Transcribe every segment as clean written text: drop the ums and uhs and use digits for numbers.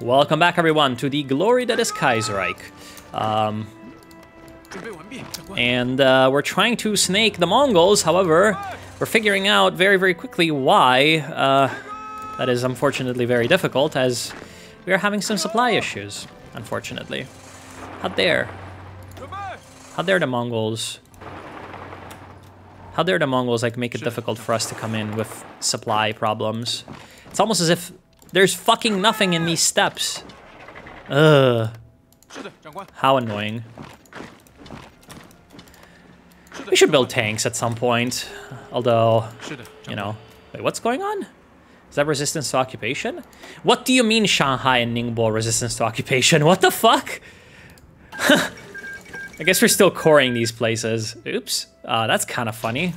Welcome back, everyone, to the glory that is Kaiserreich. And we're trying to snake the Mongols. However, we're figuring out very, very quickly why that is unfortunately very difficult, as we are having some supply issues, unfortunately. How dare the Mongols... How dare the Mongols, like, make it difficult for us to come in with supply problems. It's almost as if there's fucking nothing in these steppes. Ugh. How annoying. We should build tanks at some point. Although, you know... Wait, what's going on? Is that resistance to occupation? What do you mean Shanghai and Ningbo resistance to occupation? What the fuck? I guess we're still coring these places. Oops. That's kind of funny.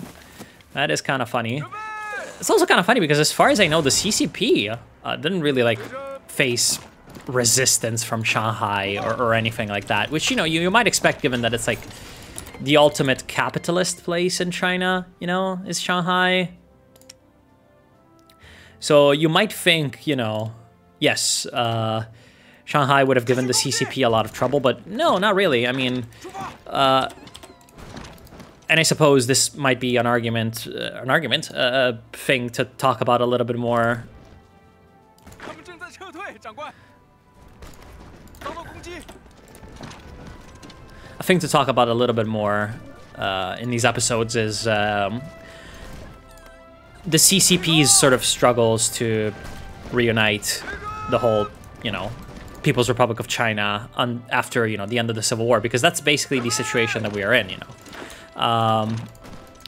That is kind of funny. It's also kind of funny because as far as I know, the CCP didn't really, like, face resistance from Shanghai or anything like that. Which, you know, you might expect given that it's, like, the ultimate capitalist place in China, you know, is Shanghai. So you might think, you know, yes, Shanghai would have given the CCP a lot of trouble, but no, not really. I mean, and I suppose this might be an argument, thing to talk about a little bit more. A thing to talk about a little bit more in these episodes is the CCP's sort of struggles to reunite the whole, you know, People's Republic of China after, you know, the end of the Civil War, because that's basically the situation that we are in, you know.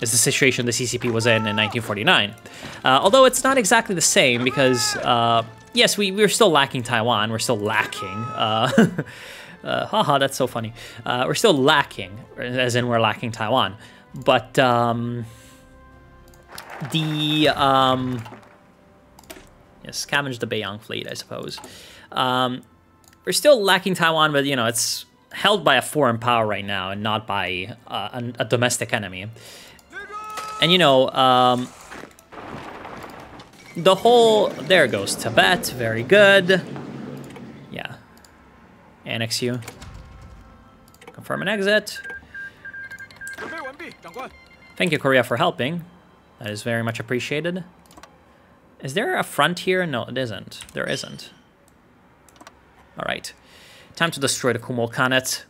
Is the situation the CCP was in 1949. Although it's not exactly the same because, yes, we're still lacking Taiwan. We're still lacking. Haha, that's so funny. We're still lacking, as in we're lacking Taiwan. But yes, scavenge the Beiyang fleet, I suppose. We're still lacking Taiwan, but, you know, it's held by a foreign power right now and not by a domestic enemy. And, you know, the whole... There goes Tibet. Very good. Yeah. Annex you. Confirm an exit. Thank you, Korea, for helping. That is very much appreciated. Is there a front here? No, it isn't. There isn't. All right. Time to destroy the Kumul Khanate.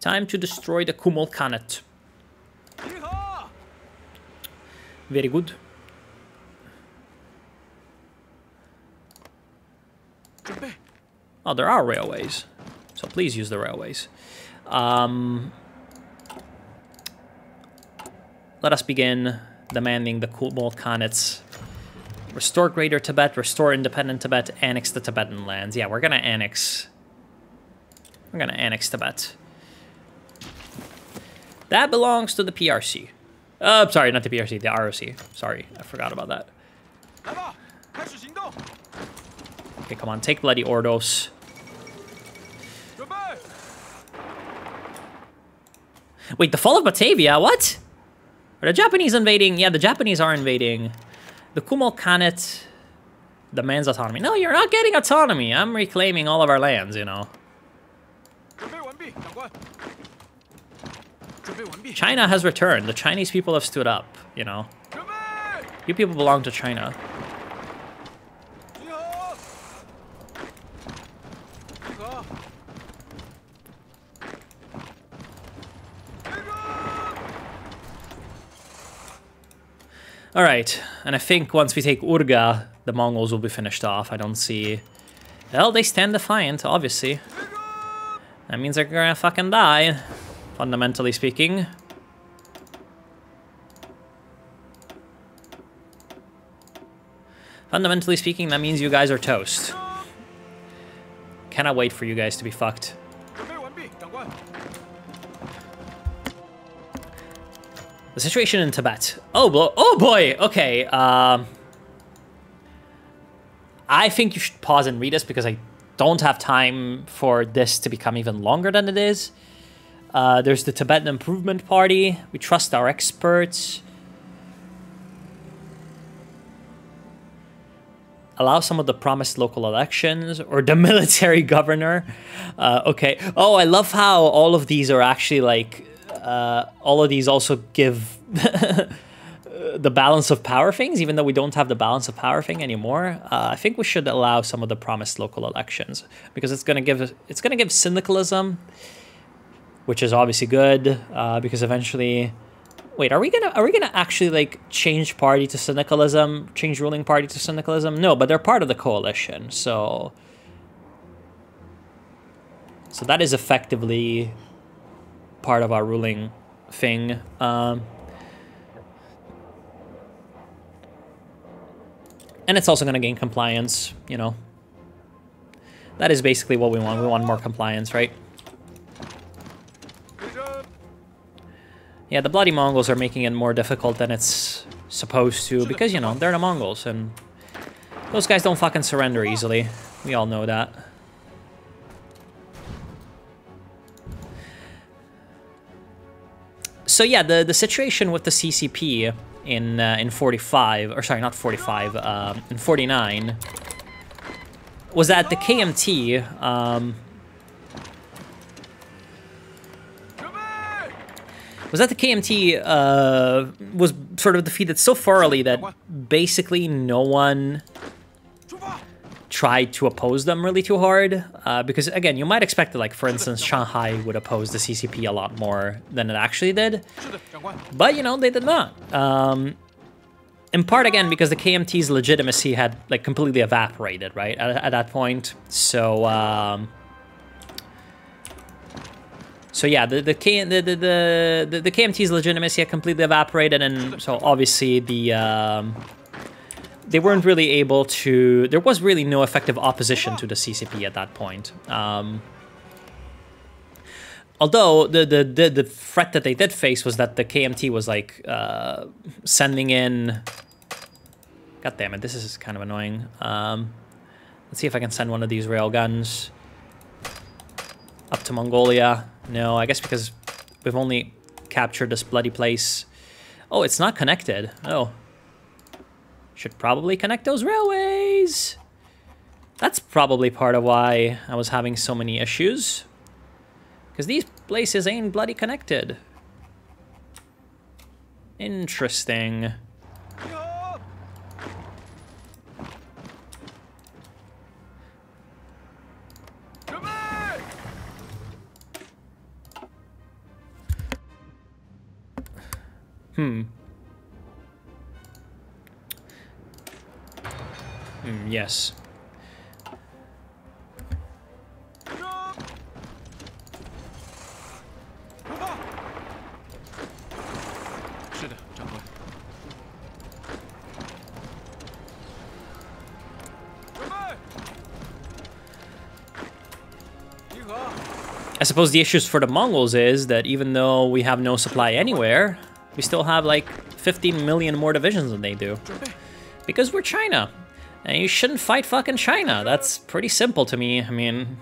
Time to destroy the Kumul Khanate. Very good. Oh, there are railways. So please use the railways. Let us begin demanding the Kumul Khanates. Restore Greater Tibet, restore independent Tibet, annex the Tibetan lands. Yeah, we're gonna annex. We're gonna annex Tibet. That belongs to the PRC. Sorry, not the PRC, the ROC. Sorry, I forgot about that. Okay, come on, take bloody Ordos. Wait, the fall of Batavia? What? Are the Japanese invading? Yeah, the Japanese are invading. The Kumul Khanate demands autonomy. No, you're not getting autonomy. I'm reclaiming all of our lands, you know. China has returned. The Chinese people have stood up, you know. You people belong to China. All right, and I think once we take Urga, the Mongols will be finished off. I don't see... Well, they stand defiant, obviously. That means they're gonna fucking die, fundamentally speaking. Fundamentally speaking, that means you guys are toast. Cannot wait for you guys to be fucked. The situation in Tibet. Oh boy. Okay. I think you should pause and read this because I don't have time for this to become even longer than it is. There's the Tibetan Improvement Party. We trust our experts. Allow some of the promised local elections, or the military governor. Okay. Oh, I love how all of these are actually like, all of these also give the balance of power things, even though we don't have the balance of power thing anymore. I think we should allow some of the promised local elections, because it's gonna give syndicalism, which is obviously good, because eventually. Wait, are we gonna actually like change party to syndicalism, change ruling party to syndicalism? No, but they're part of the coalition, so that is effectively part of our ruling thing. And it's also gonna gain compliance, you know. That is basically what we want. We want more compliance, right? Yeah, the bloody Mongols are making it more difficult than it's supposed to, because, you know, they're the Mongols, and those guys don't fucking surrender easily. We all know that. So yeah, the situation with the CCP in 45, or sorry, not 45, in 49, was that the KMT, was sort of defeated so thoroughly that basically no one tried to oppose them really too hard. Because, again, you might expect that, like, for instance, Shanghai would oppose the CCP a lot more than it actually did. But, you know, they did not. In part, again, because the KMT's legitimacy had, like, completely evaporated, right, at that point. So yeah, the KMT's legitimacy had completely evaporated, and so obviously they weren't really able to. There was really no effective opposition to the CCP at that point. Although the threat that they did face was that the KMT was like sending in. God damn it! This is kind of annoying. Let's see if I can send one of these railguns up to Mongolia. No, I guess because we've only captured this bloody place. Oh, it's not connected. Oh. Should probably connect those railways. That's probably part of why I was having so many issues. Because these places ain't bloody connected. Interesting. Yes. I suppose the issues for the Mongols is that even though we have no supply anywhere, we still have like 15 million more divisions than they do. Because we're China. And you shouldn't fight fucking China. That's pretty simple to me. I mean,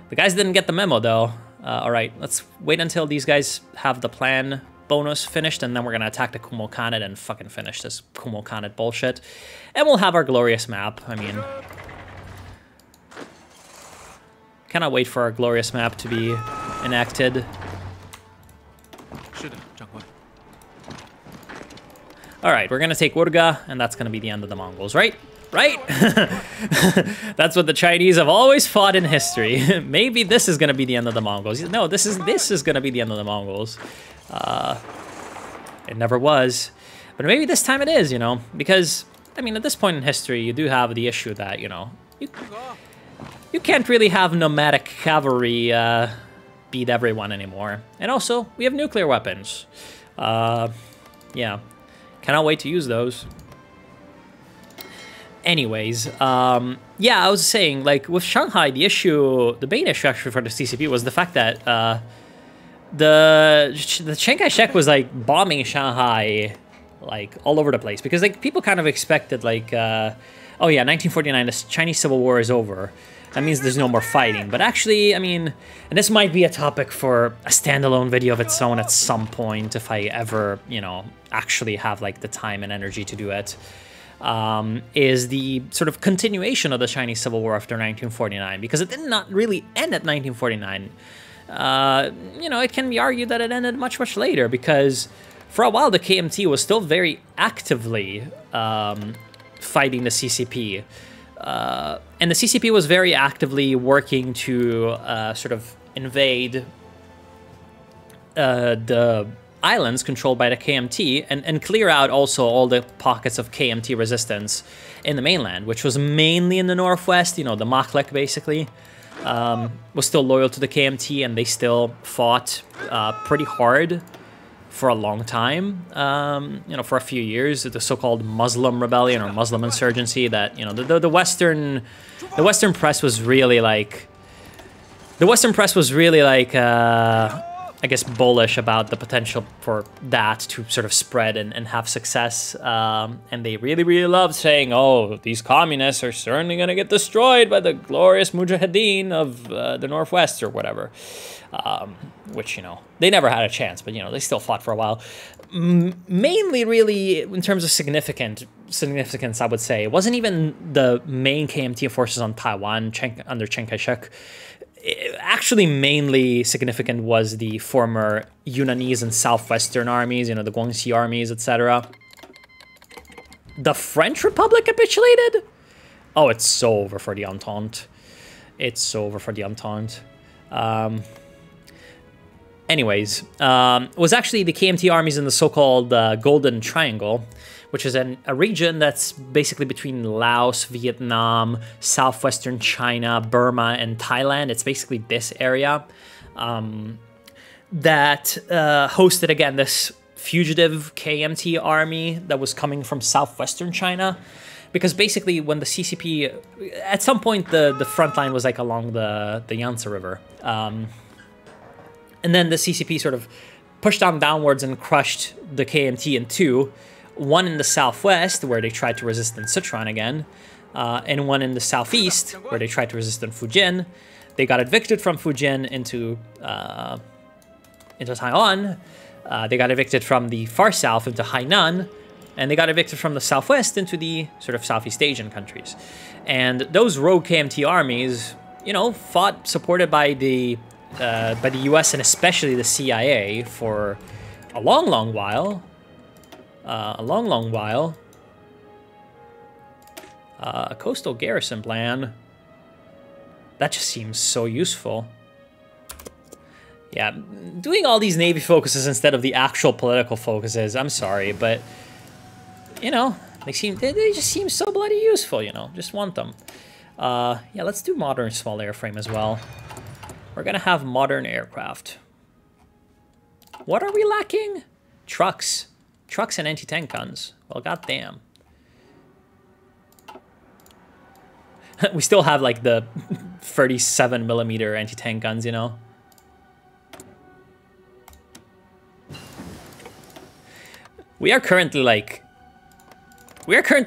the guys didn't get the memo though. Alright, let's wait until these guys have the plan bonus finished, and then we're gonna attack the Kumo Khanate and fucking finish this Kumo Khanate bullshit. And we'll have our glorious map. I mean, cannot wait for our glorious map to be enacted. Alright, we're gonna take Urga, and that's gonna be the end of the Mongols, right? Right? That's what the Chinese have always fought in history. Maybe this is gonna be the end of the Mongols. No, this is gonna be the end of the Mongols. It never was. But maybe this time it is, you know? Because, I mean, at this point in history, you do have the issue that, you know, you can't really have nomadic cavalry beat everyone anymore. And also, we have nuclear weapons. Yeah. Cannot wait to use those. Anyways, yeah, I was saying, like, with Shanghai, the main issue actually for the CCP was the fact that the Chiang Kai-shek was, like, bombing Shanghai, like, all over the place. Because, like, people kind of expected, like, oh yeah, 1949, the Chinese Civil War is over. that means there's no more fighting. But actually, I mean, and this might be a topic for a standalone video of its own at some point if I ever, you know, actually have like the time and energy to do it, is the sort of continuation of the Chinese Civil War after 1949, because it did not really end at 1949. You know, it can be argued that it ended much, much later, because for a while the KMT was still very actively fighting the CCP. And the CCP was very actively working to sort of invade the islands controlled by the KMT and clear out also all the pockets of KMT resistance in the mainland, which was mainly in the northwest. You know, the Makhlek basically was still loyal to the KMT, and they still fought pretty hard for a long time, you know, for a few years, the so-called Muslim rebellion or Muslim insurgency that, you know, the Western press was really like, I guess, bullish about the potential for that to sort of spread and have success. And they really, really loved saying, oh, these communists are certainly going to get destroyed by the glorious mujahideen of the Northwest or whatever. Which, you know, they never had a chance, but, you know, they still fought for a while. Mainly, really, in terms of significance, I would say, it wasn't even the main KMT forces on Taiwan under Chiang Kai-shek. Actually, mainly significant was the former Yunnanese and Southwestern armies, you know, the Guangxi armies, etc. The French Republic capitulated? Oh, it's so over for the Entente. It's so over for the Entente. Anyways, it was actually the KMT armies in the so-called Golden Triangle, which is a region that's basically between Laos, Vietnam, southwestern China, Burma, and Thailand. It's basically this area that hosted, again, this fugitive KMT army that was coming from southwestern China. Because basically when the CCP, at some point the front line was like along the Yangtze River. And then the CCP sort of pushed on downwards and crushed the KMT in two. One in the southwest, where they tried to resist in Sichuan again, and one in the southeast, where they tried to resist in Fujian. They got evicted from Fujian into Taiwan. They got evicted from the far south into Hainan, and they got evicted from the southwest into the sort of Southeast Asian countries. And those rogue KMT armies, you know, fought supported by the US and especially the CIA for a long, long while. A coastal garrison plan. That just seems so useful. Yeah, doing all these Navy focuses instead of the actual political focuses, I'm sorry, but, you know, they just seem so bloody useful, you know, just want them. Yeah, let's do modern small airframe as well. We're gonna have modern aircraft. What are we lacking? Trucks. Trucks and anti-tank guns. Well, goddamn. We still have, like, the 37mm anti-tank guns, you know? We are currently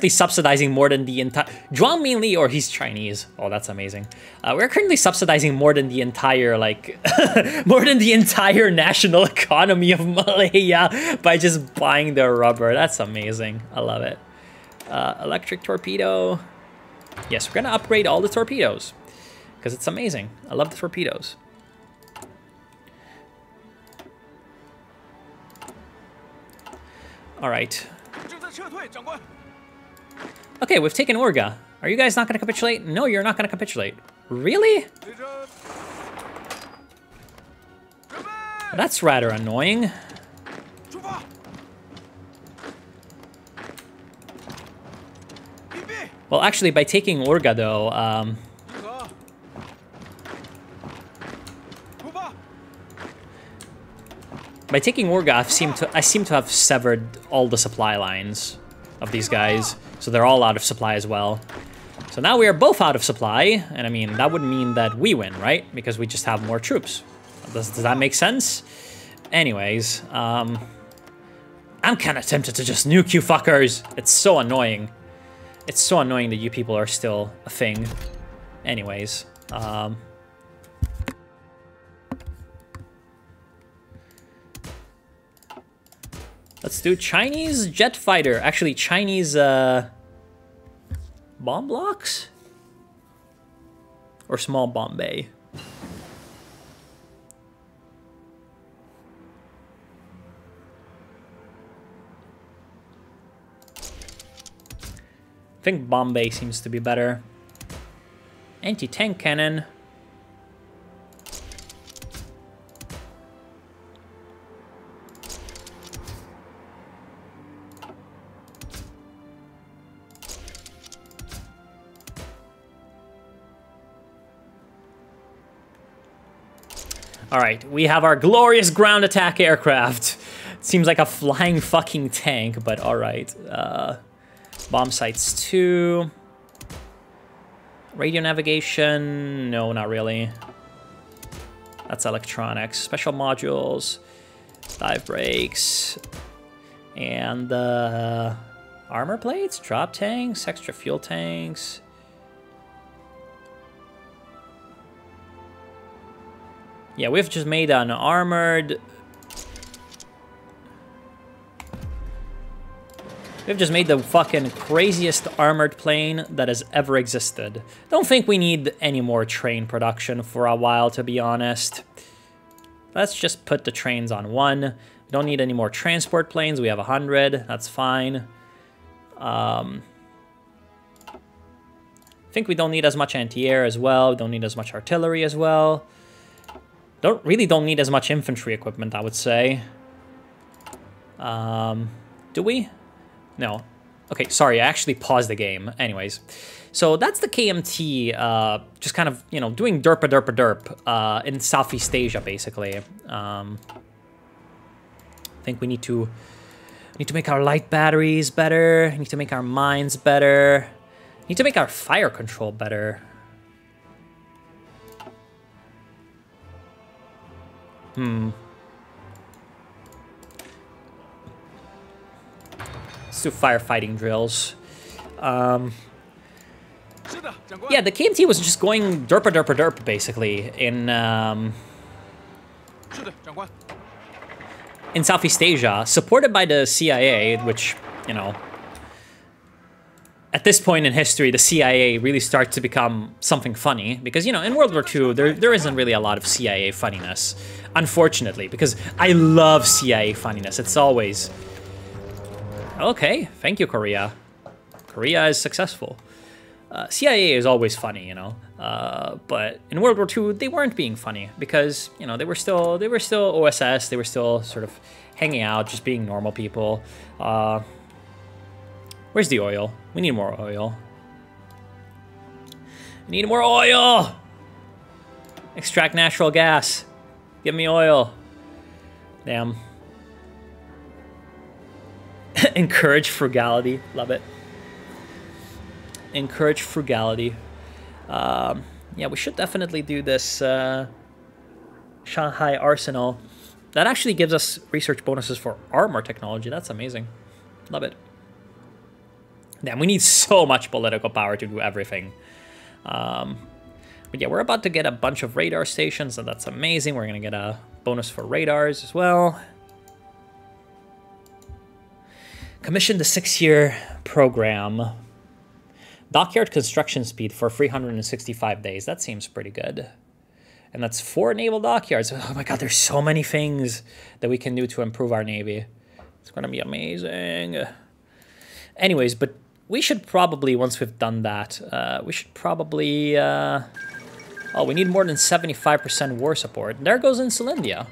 subsidizing more than the entire... Zhuang Minli, or he's Chinese. Oh, that's amazing. We're currently subsidizing more than the entire, like... more than the entire national economy of Malaya by just buying their rubber. That's amazing. I love it. Electric torpedo. Yes, we're gonna upgrade all the torpedoes. Because it's amazing. I love the torpedoes. Alright. Okay, we've taken Urga. Are you guys not going to capitulate? No, you're not going to capitulate. Really? That's rather annoying. Well, actually, by taking Urga, though, by taking Urga, I seem to have severed all the supply lines of these guys, so they're all out of supply as well. So now we are both out of supply, and I mean, that would mean that we win, right? Because we just have more troops. Does that make sense? Anyways, I'm kind of tempted to just nuke you fuckers. It's so annoying. It's so annoying that you people are still a thing. Anyways, Let's do Chinese jet fighter. Actually, Chinese bomb blocks? Or small bomb bay. I think Bombay seems to be better. Anti-tank cannon. All right, we have our glorious ground attack aircraft. Seems like a flying fucking tank, but all right. Bomb sights 2. Radio navigation, no, not really. That's electronics. Special modules, dive brakes, and armor plates, drop tanks, extra fuel tanks. Yeah, we've just made an armored... We've just made the fucking craziest armored plane that has ever existed. Don't think we need any more train production for a while, to be honest. Let's just put the trains on 1. We don't need any more transport planes. We have 100. That's fine. I think we don't need as much anti-air as well. We don't need as much artillery as well. Really don't need as much infantry equipment, I would say. Do we? No. Okay, sorry, I actually paused the game. Anyways, so that's the KMT, just kind of, you know, doing derp in Southeast Asia, basically. I think we need to make our light batteries better. We need to make our mines better. We need to make our fire control better. Let's do firefighting drills. Yeah, the KMT was just going derp, basically, in Southeast Asia, supported by the CIA, which, you know, at this point in history, the CIA really starts to become something funny, because, you know, in World War II, there isn't really a lot of CIA funniness, unfortunately, because I love CIA funniness. It's always... Okay, thank you, Korea. Korea is successful. CIA is always funny, you know, but in World War II, they weren't being funny, because, you know, they were still OSS, they were still sort of hanging out, just being normal people. Where's the oil? We need more oil. We need more oil! Extract natural gas. Give me oil. Damn. Encourage frugality. Love it. Encourage frugality. Yeah, we should definitely do this Shanghai Arsenal. That actually gives us research bonuses for armor technology. That's amazing. Love it. Damn, we need so much political power to do everything. But yeah, we're about to get a bunch of radar stations, and that's amazing. We're going to get a bonus for radars as well. Commissioned the 6-year program. Dockyard construction speed for 365 days. That seems pretty good. And that's 4 naval dockyards. Oh my god, there's so many things that we can do to improve our navy. It's going to be amazing. Anyways, but we should probably, once we've done that, we should probably... oh, we need more than 75% war support. There goes Insulindia.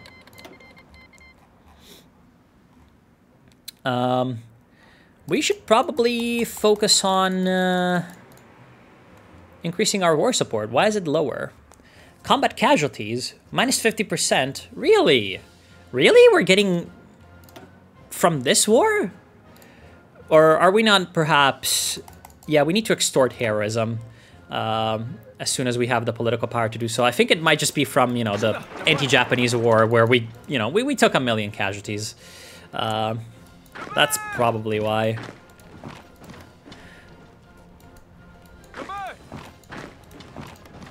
We should probably focus on increasing our war support. Why is it lower? Combat casualties, minus 50%. Really? Really? We're getting from this war? Or are we not perhaps... Yeah, we need to extort heroism as soon as we have the political power to do so. I think it might just be from, you know, the anti-Japanese war where we, you know, we took 1 million casualties. That's probably why.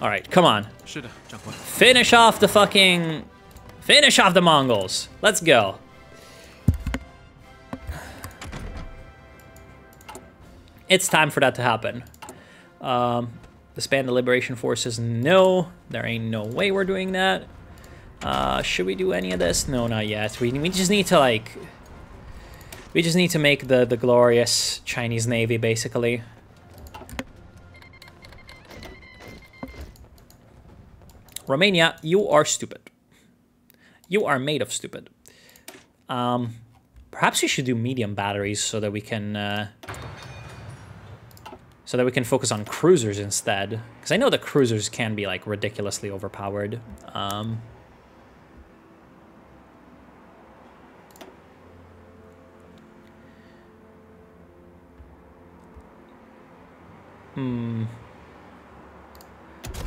Alright, come on. Finish off the fucking... Finish off the Mongols. Let's go. It's time for that to happen. Disband the Liberation Forces. No, there ain't no way we're doing that. Should we do any of this? No, not yet. We just need to, like... We just need to make the glorious Chinese Navy, basically. Romania, you are stupid. You are made of stupid. Perhaps we should do medium batteries so that we can... so that we can focus on cruisers instead. Because I know the cruisers can be, like, ridiculously overpowered.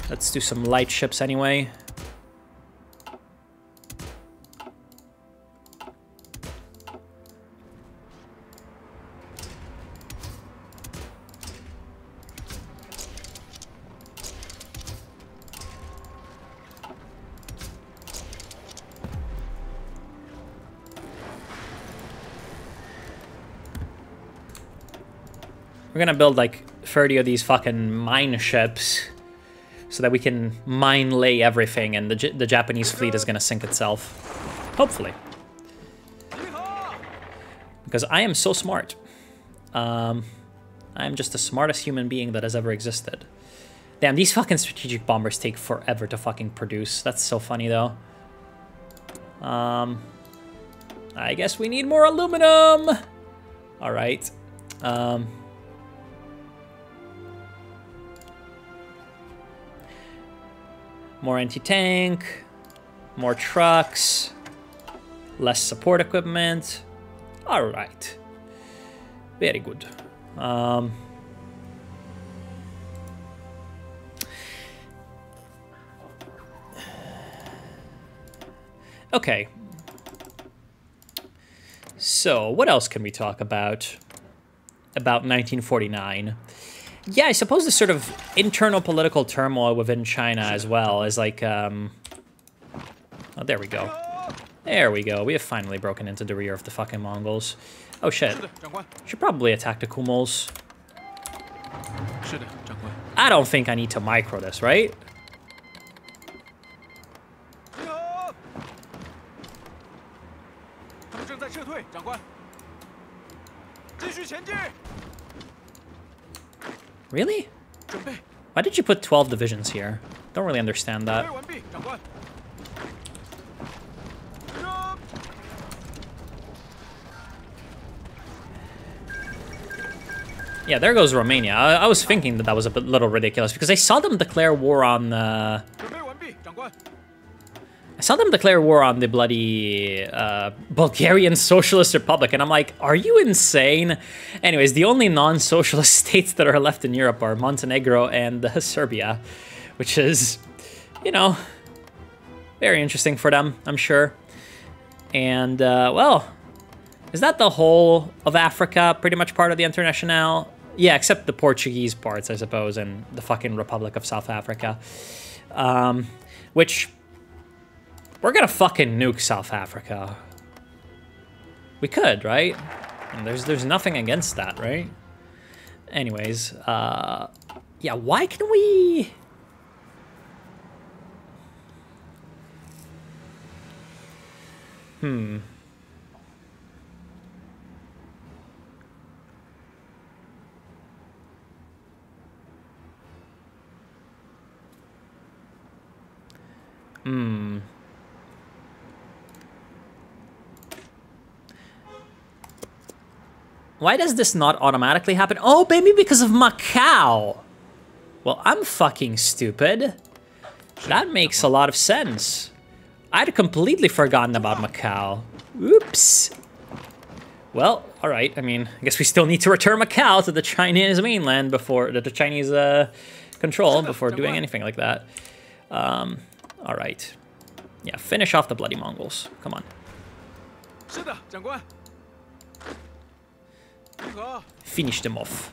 Let's do some light ships anyway. We're gonna build like 30 of these fucking mine ships so that we can mine lay everything, and the Japanese fleet is gonna sink itself. Hopefully. Because I am so smart. I am just the smartest human being that has ever existed. Damn, these fucking strategic bombers take forever to fucking produce. That's so funny though. I guess we need more aluminum! Alright. More anti-tank, more trucks, less support equipment. All right, very good. Okay. So what else can we talk about 1949? Yeah, I suppose the sort of internal political turmoil within China as well is like, oh, there we go. There we go. We have finally broken into the rear of the fucking Mongols. Oh, shit. Should probably attack the Kumals. I don't think I need to micro this, right? Really? Why did you put 12 divisions here? Don't really understand that. Yeah, there goes Romania. I was thinking that was a little ridiculous because I saw them declare war on the... I saw them declare war on the bloody Bulgarian Socialist Republic, and I'm like, are you insane? Anyways, the only non-socialist states that are left in Europe are Montenegro and Serbia, which is, you know, very interesting for them, I'm sure. And, well, is that the whole of Africa pretty much part of the Internationale? Yeah, except the Portuguese parts, I suppose, and the fucking Republic of South Africa. Which... We're gonna fucking nuke South Africa. We could, right? And there's nothing against that, right? Anyways, yeah, why can we... Why does this not automatically happen? Oh, maybe because of Macau. Well, I'm fucking stupid. That makes a lot of sense. I'd completely forgotten about Macau. Oops. Well, all right. I mean, I guess we still need to return Macau to the Chinese mainland before the Chinese control before doing anything like that. All right. Yeah, finish off the bloody Mongols. Come on. Finish them off.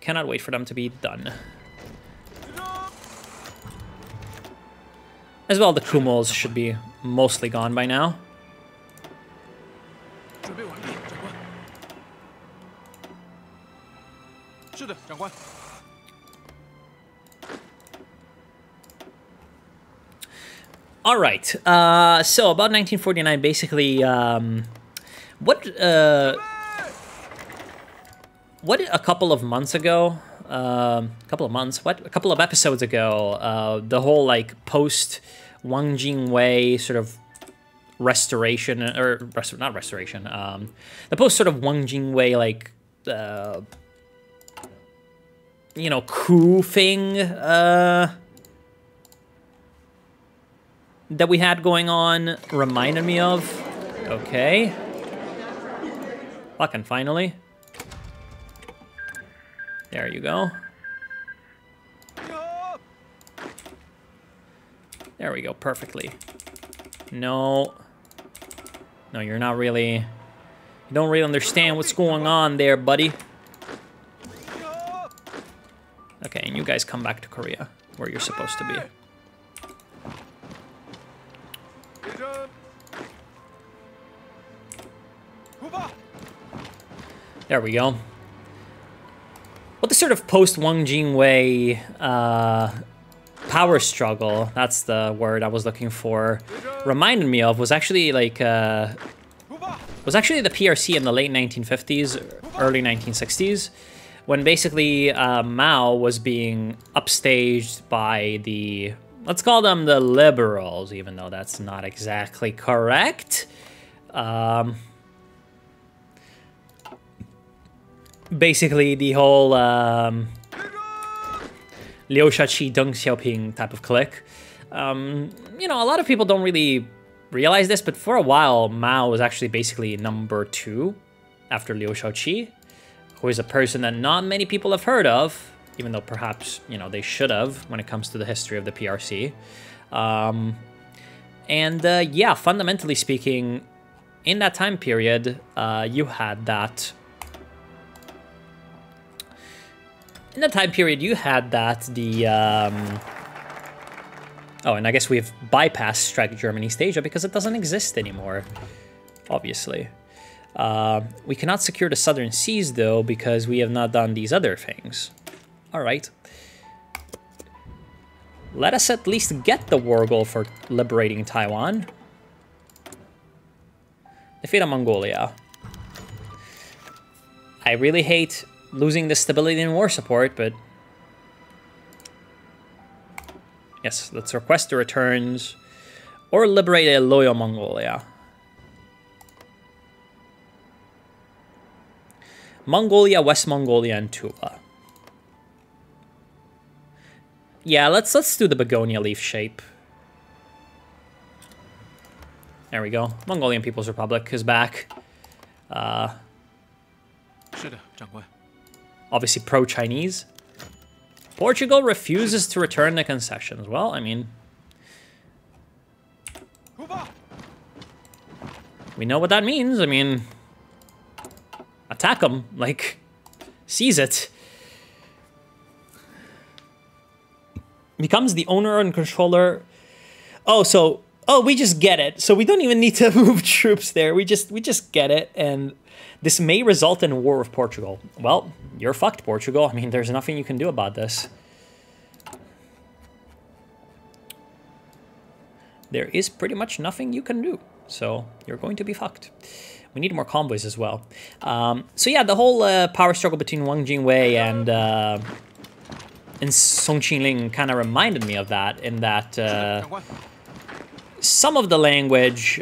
cannot wait for them to be done. As well, the Kumals should be mostly gone by now. All right. So about 1949, basically, what a couple of months ago, a couple of episodes ago, the whole like post Wang Jingwei sort of restoration, or not restoration, the post sort of Wang Jingwei like you know, coup thing that we had going on reminded me of. Okay. Fucking finally. There you go. There we go, perfectly. No. No, you're not really... You don't really understand what's going on there, buddy. Okay, and you guys come back to Korea, where you're supposed to be. There we go. What the sort of post-Wang Jingwei power struggle, that's the word I was looking for, reminded me of was actually like the PRC in the late 1950s, early 1960s, when basically Mao was being upstaged by the, let's call them the liberals, even though that's not exactly correct. Basically the whole Liu Shaoqi, Deng Xiaoping type of clique. You know, a lot of people don't really realize this, but for a while, Mao was actually basically number 2 after Liu Shaoqi, who is a person that not many people have heard of, even though perhaps, you know, they should have when it comes to the history of the PRC. Yeah, fundamentally speaking, in that time period, you had that... In that time period, you had that, the... Oh, and I guess we've bypassed Strike Germany East Asia because it doesn't exist anymore, obviously. We cannot secure the southern seas, though, because we have not done these other things. All right. Let us at least get the war goal for liberating Taiwan. Defeat of Mongolia. I really hate losing the stability and war support, but... Yes, let's request the returns. Or liberate a loyal Mongolia. Mongolia, West Mongolia, and Tuva. Yeah, let's do the begonia leaf shape. There we go. Mongolian People's Republic is back. Obviously pro-Chinese. Portugal refuses to return the concessions. Well, I mean... We know what that means. I mean... Attack them. Like, seize it. Becomes the owner and controller... Oh, so... Oh, we just get it. So we don't even need to move troops there. We just get it, and... This may result in a war with Portugal. Well, you're fucked, Portugal. I mean, there's nothing you can do about this. There is pretty much nothing you can do. So, you're going to be fucked. We need more convoys as well. So yeah, the whole power struggle between Wang Jingwei and Song Qinling kind of reminded me of that, in that some of the language,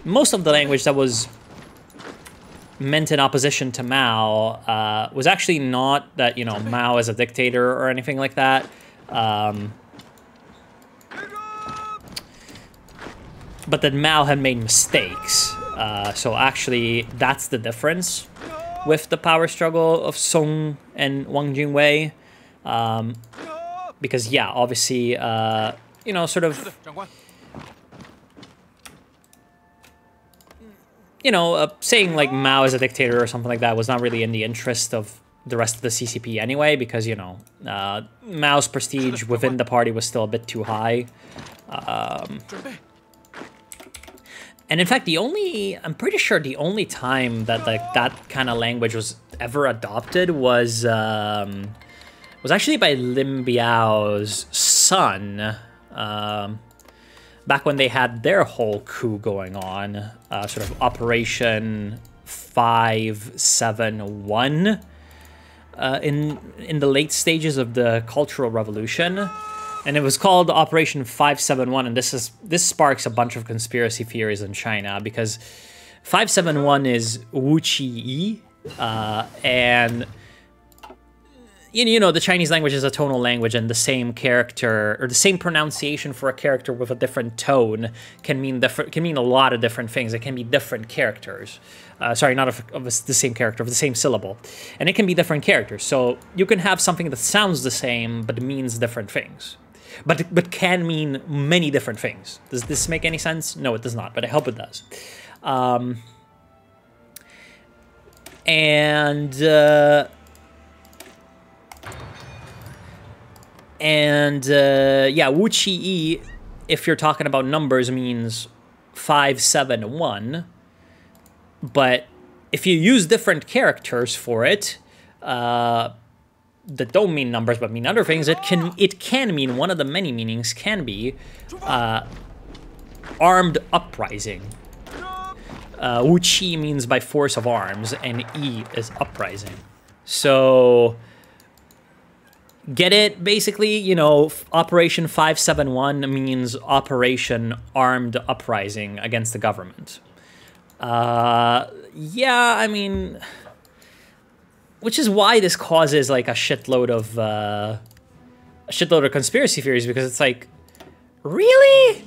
most of the language that was meant in opposition to Mao was actually not that, you know, Mao is a dictator or anything like that. But that Mao had made mistakes. So actually, that's the difference with the power struggle of Song and Wang Jingwei. Because, yeah, obviously, you know, sort of... You know, saying like Mao is a dictator or something like that was not really in the interest of the rest of the CCP anyway, because, you know, Mao's prestige within the party was still a bit too high. And in fact, I'm pretty sure the only time that like that kind of language was ever adopted was actually by Lin Biao's son, back when they had their whole coup going on, sort of Operation 571, in the late stages of the Cultural Revolution. And it was called Operation 571, and this sparks a bunch of conspiracy theories in China, because 571 is Wu Qi, and you know, the Chinese language is a tonal language, and the same character or the same pronunciation for a character with a different tone can mean a lot of different things. It can be different characters. Sorry, not of the same character, of the same syllable, and it can be different characters. So you can have something that sounds the same but means different things. But can mean many different things. Does this make any sense? No, it does not, but I hope it does. Yeah, Wu Qi, if you're talking about numbers, means 571. But if you use different characters for it, that don't mean numbers but mean other things, it can mean, one of the many meanings can be armed uprising. Wu Qi means by force of arms, and Yi is uprising. So get it? Basically, you know, Operation 571 means Operation Armed Uprising against the government. Yeah, I mean, which is why this causes like a shitload of conspiracy theories, because it's like, really,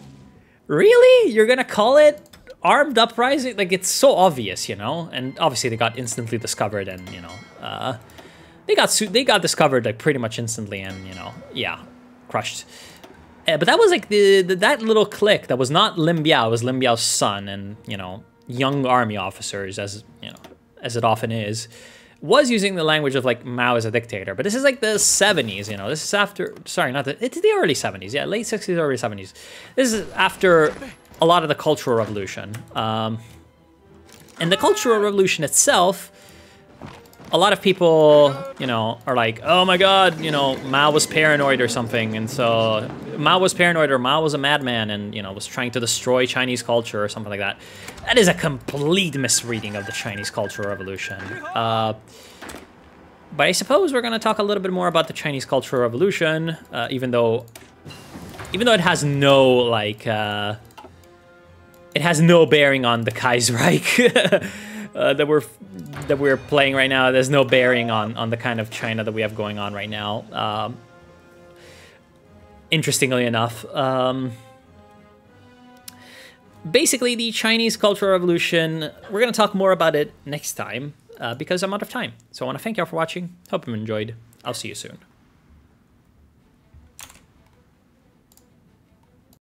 you're gonna call it armed uprising? Like, it's so obvious, you know. And obviously they got instantly discovered, and you know, they got discovered like pretty much instantly, and you know, yeah, crushed. But that was like that little clique. That was not Lin Biao. It was Lin Biao's son, and you know, young army officers, as you know, as it often is, was using the language of like Mao as a dictator. But this is like the 70s, you know. This is after, sorry, it's the early 70s. Yeah, late 60s, early 70s. This is after a lot of the Cultural Revolution. And the Cultural Revolution itself, a lot of people, you know, are like, oh my God, you know, Mao was paranoid or something. And so Mao was paranoid, or Mao was a madman and, you know, was trying to destroy Chinese culture or something like that. That is a complete misreading of the Chinese Cultural Revolution. But I suppose we're going to talk a little bit more about the Chinese Cultural Revolution, even though it has no, like, it has no bearing on the Kaiserreich that we're playing right now. There's no bearing on the kind of China that we have going on right now. Interestingly enough, basically the Chinese Cultural Revolution, we're going to talk more about it next time because I'm out of time. So I want to thank y'all for watching. Hope you enjoyed. I'll see you soon.